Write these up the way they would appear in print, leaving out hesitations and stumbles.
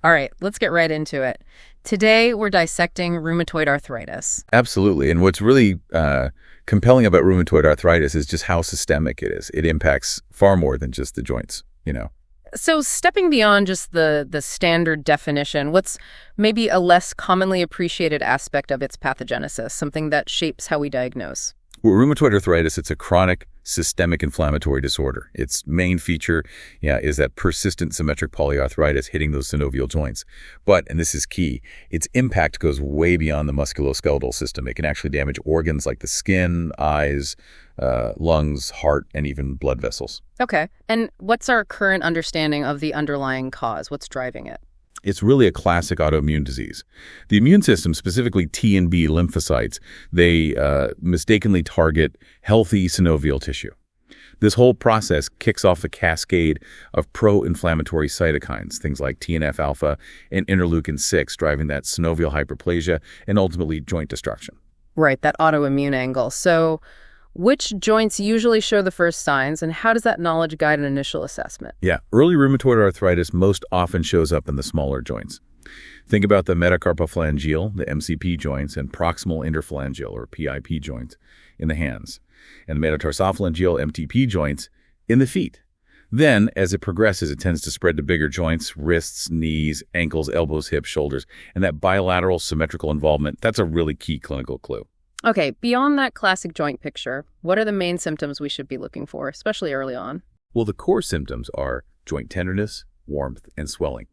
All right, let's get right into it. Today, we're dissecting rheumatoid arthritis. Absolutely. And what's really compelling about rheumatoid arthritis is just how systemic it is. It impacts far more than just the joints. So, stepping beyond just the standard definition, what's maybe a less commonly appreciated aspect of its pathogenesis, something that shapes how we diagnose? Well, rheumatoid arthritis, it's a chronic systemic inflammatory disorder. Its main feature, is that persistent symmetric polyarthritis hitting those synovial joints. But, and this is key, its impact goes way beyond the musculoskeletal system. It can actually damage organs like the skin, eyes, lungs, heart, and even blood vessels. Okay. And what's our current understanding of the underlying cause? What's driving it? It's really a classic autoimmune disease. The immune system, specifically T and B lymphocytes, they mistakenly target healthy synovial tissue. This whole process kicks off a cascade of pro-inflammatory cytokines, things like TNF-alpha and interleukin-6, driving that synovial hyperplasia and ultimately joint destruction. Right, that autoimmune angle. So, which joints usually show the first signs, and how does that knowledge guide an initial assessment? Yeah, early rheumatoid arthritis most often shows up in the smaller joints. Think about the metacarpophalangeal, the MCP joints, and proximal interphalangeal, or PIP joints, in the hands, and the metatarsophalangeal MTP joints in the feet. Then, as it progresses, it tends to spread to bigger joints, wrists, knees, ankles, elbows, hips, shoulders, and that bilateral symmetrical involvement, that's a really key clinical clue. Okay, beyond that classic joint picture, what are the main symptoms we should be looking for, especially early on? Well, the core symptoms are joint tenderness, warmth, and swelling.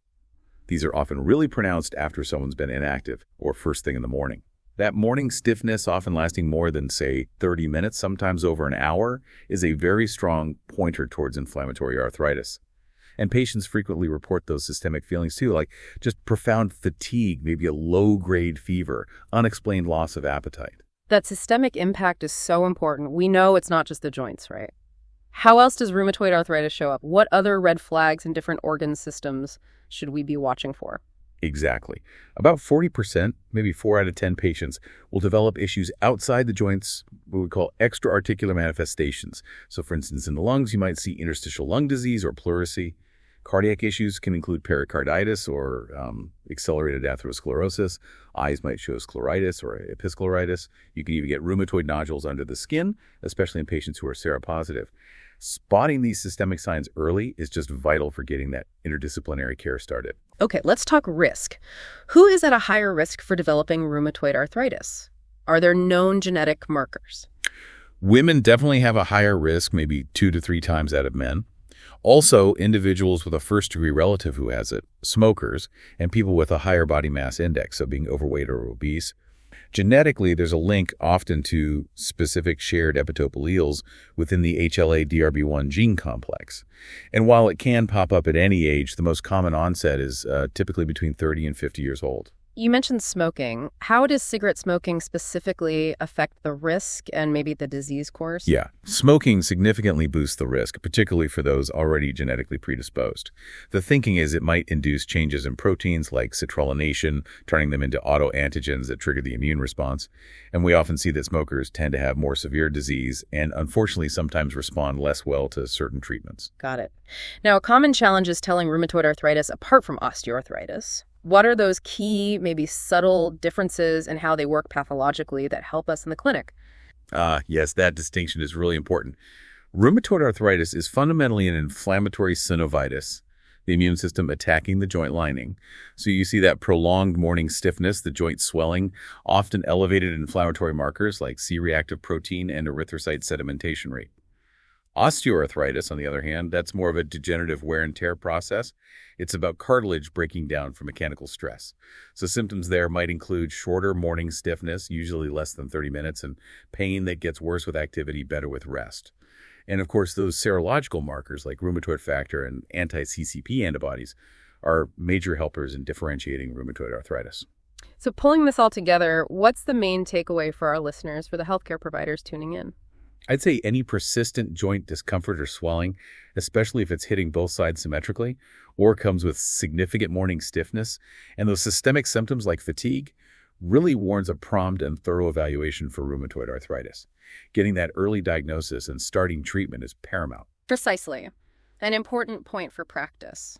These are often really pronounced after someone's been inactive or first thing in the morning. That morning stiffness, often lasting more than, say, 30 minutes, sometimes over an hour, is a very strong pointer towards inflammatory arthritis. And patients frequently report those systemic feelings too, like just profound fatigue, maybe a low-grade fever, unexplained loss of appetite. That systemic impact is so important. We know it's not just the joints, right? How else does rheumatoid arthritis show up? What other red flags in different organ systems should we be watching for? Exactly. About 40%, maybe 4 out of 10 patients, will develop issues outside the joints, what we call extra-articular manifestations. So for instance, in the lungs, you might see interstitial lung disease or pleurisy. Cardiac issues can include pericarditis or accelerated atherosclerosis. Eyes might show scleritis or episcleritis. You can even get rheumatoid nodules under the skin, especially in patients who are seropositive. Spotting these systemic signs early is just vital for getting that interdisciplinary care started. Okay, let's talk risk. Who is at a higher risk for developing rheumatoid arthritis? Are there known genetic markers? Women definitely have a higher risk, maybe 2 to 3 times that of men. Also, individuals with a first-degree relative who has it, smokers, and people with a higher body mass index, so being overweight or obese. Genetically, there's a link often to specific shared epitope alleles within the HLA-DRB1 gene complex. And while it can pop up at any age, the most common onset is typically between 30 and 50 years old. You mentioned smoking. How does cigarette smoking specifically affect the risk and maybe the disease course? Yeah, smoking significantly boosts the risk, particularly for those already genetically predisposed. The thinking is it might induce changes in proteins like citrullination, turning them into autoantigens that trigger the immune response. And we often see that smokers tend to have more severe disease and unfortunately sometimes respond less well to certain treatments. Got it. Now, a common challenge is telling rheumatoid arthritis apart from osteoarthritis. What are those key, maybe subtle differences in how they work pathologically that help us in the clinic? Yes, that distinction is really important. Rheumatoid arthritis is fundamentally an inflammatory synovitis, the immune system attacking the joint lining. So you see that prolonged morning stiffness, the joint swelling, often elevated inflammatory markers like C-reactive protein and erythrocyte sedimentation rate. Osteoarthritis, on the other hand, that's more of a degenerative wear and tear process. It's about cartilage breaking down from mechanical stress. So symptoms there might include shorter morning stiffness, usually less than 30 minutes, and pain that gets worse with activity, better with rest. And of course, those serological markers like rheumatoid factor and anti-CCP antibodies are major helpers in differentiating rheumatoid arthritis. So pulling this all together, what's the main takeaway for our listeners, for the healthcare providers tuning in? I'd say any persistent joint discomfort or swelling, especially if it's hitting both sides symmetrically or comes with significant morning stiffness, and those systemic symptoms like fatigue, really warrants a prompt and thorough evaluation for rheumatoid arthritis. Getting that early diagnosis and starting treatment is paramount. Precisely. An important point for practice.